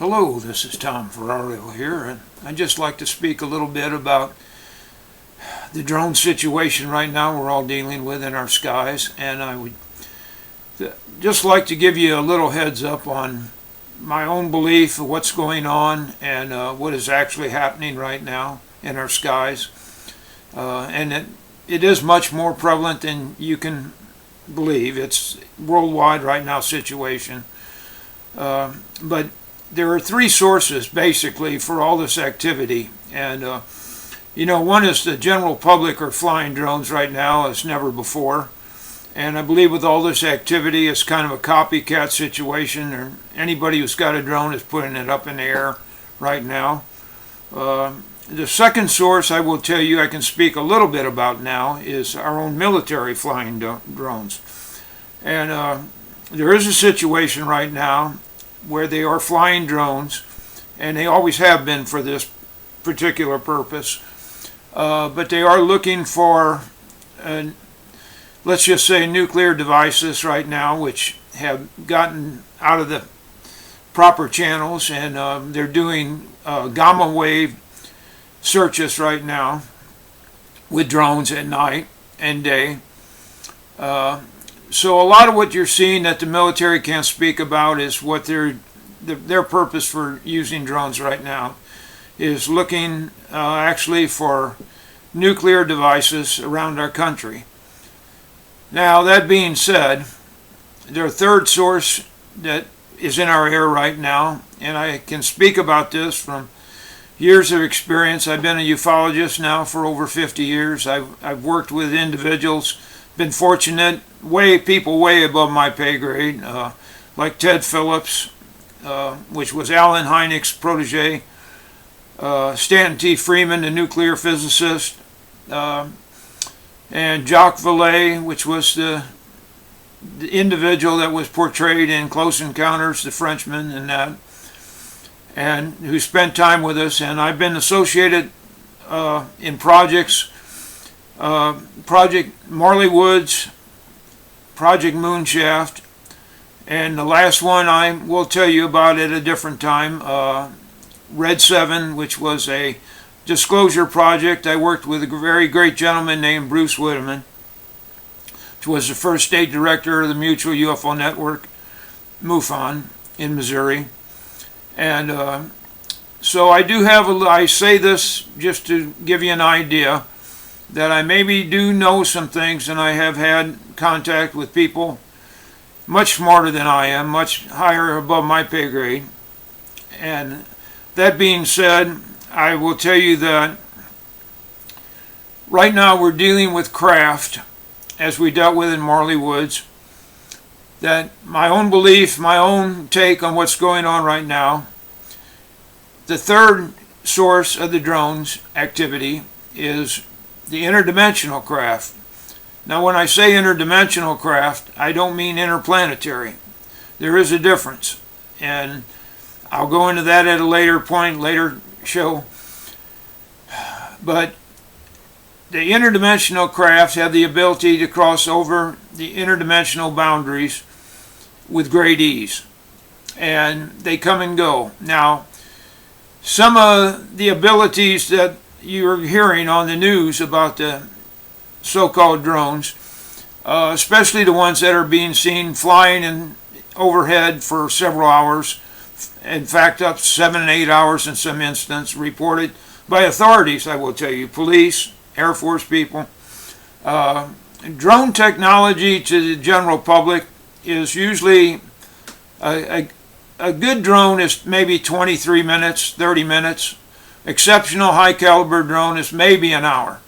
Hello, this is Tom Ferrario here, and I'd just like to speak a little bit about the drone situation right now we're all dealing with in our skies, and I would just like to give you a little heads up on my own belief of what's going on and what is actually happening right now in our skies. And it is much more prevalent than you can believe. It's worldwide right now situation. But there are three sources basically for all this activity, and one is the general public are flying drones right now as never before, and I believe with all this activity it's kind of a copycat situation, or anybody who's got a drone is putting it up in the air right now. The second source I will tell you I can speak a little bit about now is our own military flying drones, and there is a situation right now where they are flying drones, and they always have been for this particular purpose, but they are looking for, let's just say, nuclear devices right now, which have gotten out of the proper channels, and they're doing gamma wave searches right now with drones at night and day. So a lot of what you're seeing that the military can't speak about is what their purpose for using drones right now is looking actually for nuclear devices around our country. Now, that being said, their third source that is in our air right now, and I can speak about this from years of experience. I've been a ufologist now for over 50 years. I've worked with individuals, been fortunate, people way above my pay grade, like Ted Phillips, which was Alan Hynek's protege, Stanton T. Freeman, the nuclear physicist, and Jacques Vallée, which was the individual that was portrayed in Close Encounters, the Frenchman, and who spent time with us. And I've been associated in projects, Project Marley Woods, Project Moonshaft, and the last one I will tell you about at a different time, Red 7, which was a disclosure project. I worked with a very great gentleman named Bruce Whitteman, which was the first state director of the Mutual UFO Network, MUFON, in Missouri. And so I do have, I say this just to give you an idea that I maybe do know some things, and I have had contact with people much smarter than I am, much higher above my pay grade. And that being said, I will tell you that right now we're dealing with craft, as we dealt with in Marley Woods, that my own belief, my own take on what's going on right now, the third source of the drones activity is the interdimensional craft. Now, when I say interdimensional craft, I don't mean interplanetary. There is a difference, and I'll go into that at a later point, later show. But the interdimensional crafts have the ability to cross over the interdimensional boundaries with great ease, and they come and go. Now, some of the abilities that you're hearing on the news about the so-called drones, especially the ones that are being seen flying in overhead for several hours, in fact up to 7 and 8 hours in some instances, reported by authorities, I will tell you, police, Air Force people. Drone technology to the general public is usually a good drone is maybe 23 minutes, 30 minutes. Exceptional high caliber drone is maybe an hour.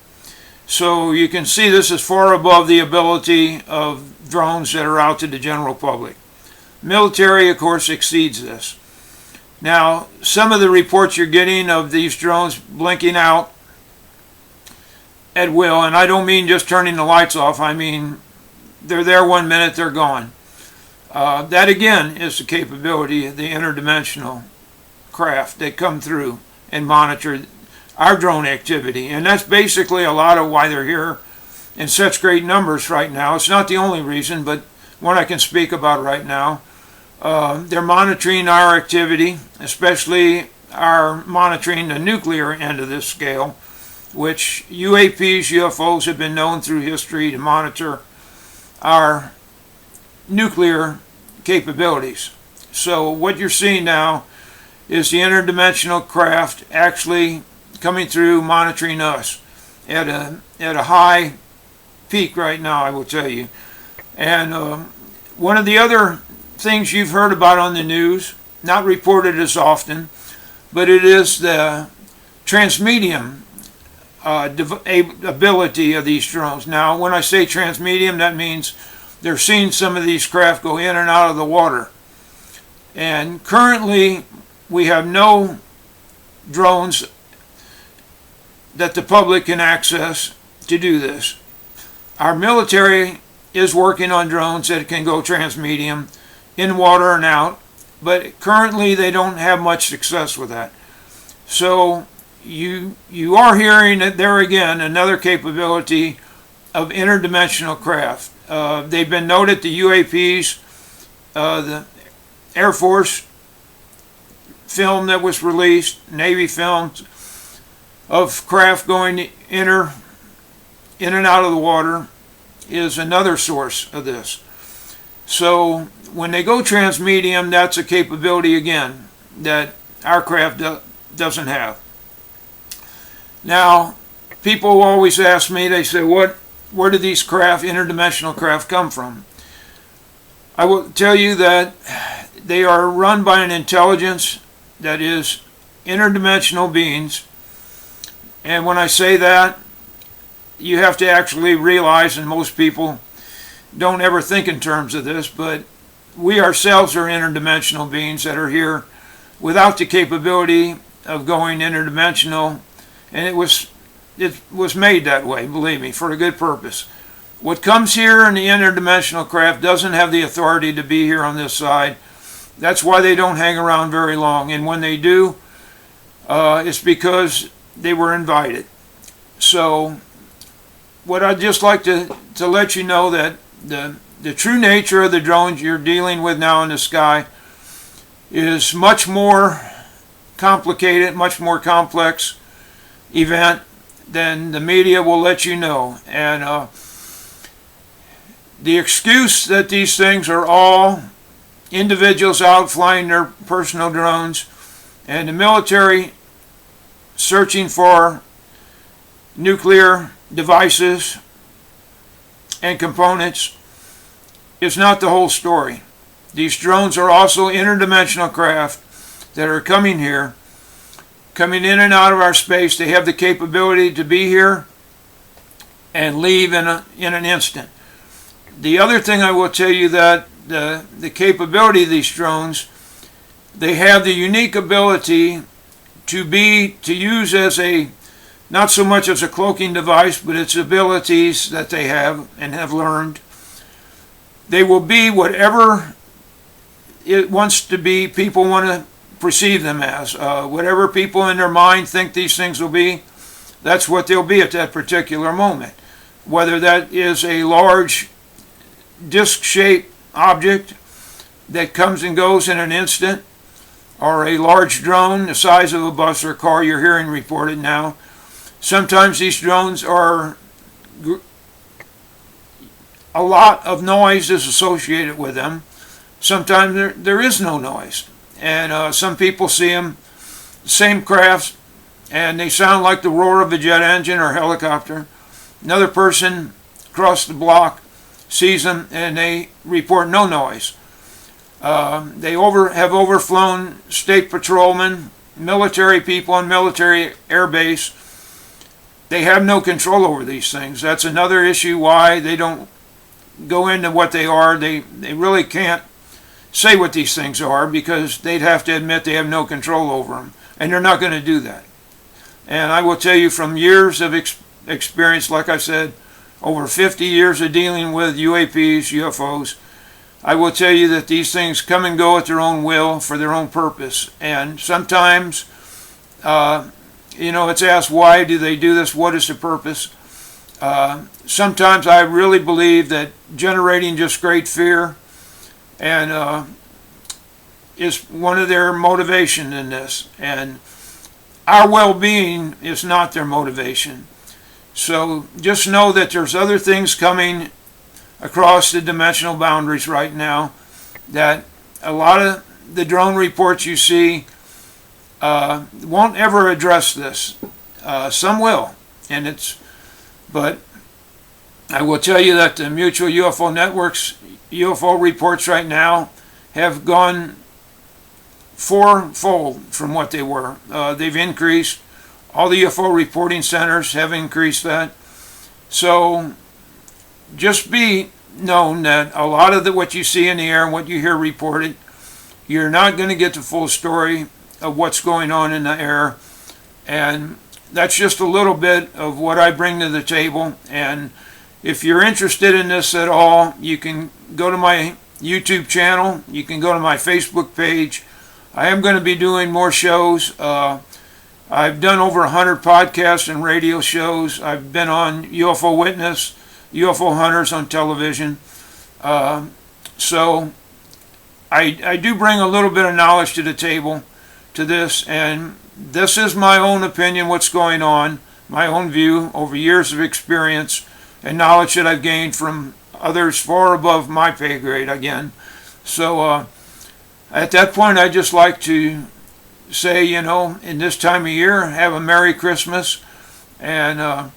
So you can see this is far above the ability of drones that are out to the general public. Military, of course, exceeds this. Now, some of the reports you're getting of these drones blinking out at will, and I don't mean just turning the lights off, I mean they're there 1 minute, they're gone. That again is the capability of the interdimensional craft that come through and monitor our drone activity, and that's basically a lot of why they're here in such great numbers right now. It's not the only reason, but one I can speak about right now. They're monitoring our activity, especially our monitoring the nuclear end of this scale, which UAPs, UFOs have been known through history to monitor our nuclear capabilities. So what you're seeing now is the interdimensional craft actually coming through monitoring us at a high peak right now, I will tell you. And one of the other things you've heard about on the news, not reported as often, but it is the transmedium ability of these drones. Now, when I say transmedium, that means they're seeing some of these craft go in and out of the water. And currently, we have no drones that the public can access to do this. Our military is working on drones that can go transmedium in water and out, but currently they don't have much success with that. So you are hearing that there again another capability of interdimensional craft. They've been noted, the UAPs, the Air Force film that was released, Navy films of craft going in and out of the water is another source of this. So when they go transmedium, that's a capability again that our craft doesn't have. Now, people always ask me, they say, where do these craft, interdimensional craft, come from? I will tell you that they are run by an intelligence that is interdimensional beings. And when I say that, you have to actually realize, and most people don't ever think in terms of this, but we ourselves are interdimensional beings that are here without the capability of going interdimensional, and it was made that way, believe me, for a good purpose. What comes here in the interdimensional craft doesn't have the authority to be here on this side. That's why they don't hang around very long, and when they do, it's because they were invited. So what I'd just like to let you know that the true nature of the drones you're dealing with now in the sky is much more complicated, much more complex event than the media will let you know. And the excuse that these things are all individuals out flying their personal drones and the military searching for nuclear devices and components is not the whole story. These drones are also interdimensional craft that are coming here, coming in and out of our space. They have the capability to be here and leave in an instant. The other thing I will tell you that the capability of these drones, they have the unique ability to use as a, not so much as a cloaking device, but its abilities that they have and have learned. They will be whatever it wants to be, people want to perceive them as. Whatever people in their mind think these things will be, that's what they'll be at that particular moment. Whether that is a large disc-shaped object that comes and goes in an instant, or a large drone the size of a bus or car you're hearing reported now. Sometimes these drones are, a lot of noise is associated with them. Sometimes there is no noise. And some people see them, same crafts, and they sound like the roar of a jet engine or helicopter. Another person across the block sees them and they report no noise. They have overflown state patrolmen, military people on military air base. They have no control over these things. That's another issue why they don't go into what they are. They really can't say what these things are because they'd have to admit they have no control over them. And they're not going to do that. And I will tell you from years of experience, like I said, over 50 years of dealing with UAPs, UFOs, I will tell you that these things come and go at their own will for their own purpose. And sometimes, it's asked, why do they do this? What is the purpose? Sometimes I really believe that generating just great fear and is one of their motivation in this, and our well-being is not their motivation. So just know that there's other things coming across the dimensional boundaries right now, that a lot of the drone reports you see won't ever address this. Some will, but I will tell you that the Mutual UFO Network's UFO reports right now have gone fourfold from what they were. They've increased. All the UFO reporting centers have increased that. So just be known that a lot of what you see in the air and what you hear reported, you're not going to get the full story of what's going on in the air. And that's just a little bit of what I bring to the table. And if you're interested in this at all, you can go to my YouTube channel. You can go to my Facebook page. I am going to be doing more shows. I've done over 100 podcasts and radio shows. I've been on UFO Witness, UFO Hunters on television. So I do bring a little bit of knowledge to the table to this, and this is my own opinion, what's going on, my own view over years of experience and knowledge that I've gained from others far above my pay grade again. So at that point, I'd just like to say, in this time of year, have a Merry Christmas, and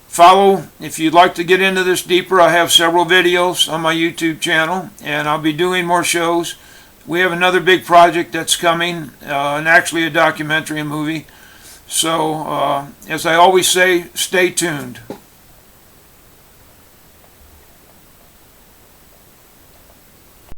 follow, if you'd like to get into this deeper, I have several videos on my YouTube channel, and I'll be doing more shows. We have another big project that's coming, and actually a documentary and movie. So, as I always say, stay tuned.